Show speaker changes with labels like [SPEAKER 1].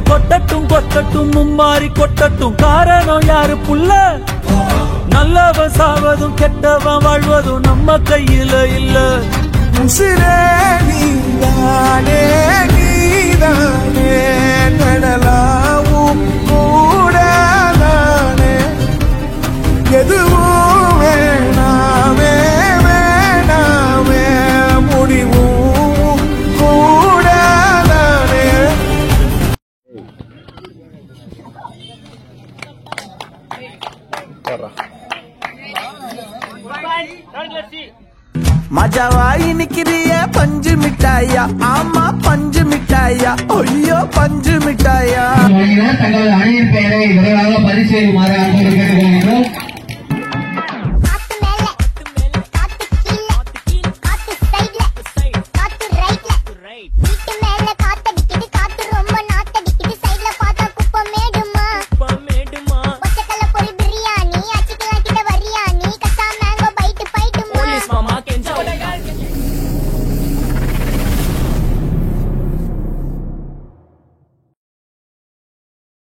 [SPEAKER 1] கொட்டட்டும் கொட்டட்டும் மும்மாரி கொட்டட்டும் காரணம் யாரு புள்ள நல்லவன் சாவதும் கெட்டவன் வாழ்வதும் நம்ம கையில இல்ல
[SPEAKER 2] உசிரே நீதானே நீதானே நடலாவும் கூடதானே எதுவும் வேணாமே வேணாமே முடிவும் கூடதானே மஜாவாய் நிக்கிறிய பஞ்சு மிட்டாயா ஆமா பஞ்சு மிட்டாயா ஐயோ பஞ்சு மிட்டாயா
[SPEAKER 3] தங்களது அணியின் பெயரை விரைவாக பதிவு செய்யுமாறு அன்போடு கேட்டுக்கொள்கிறோம்.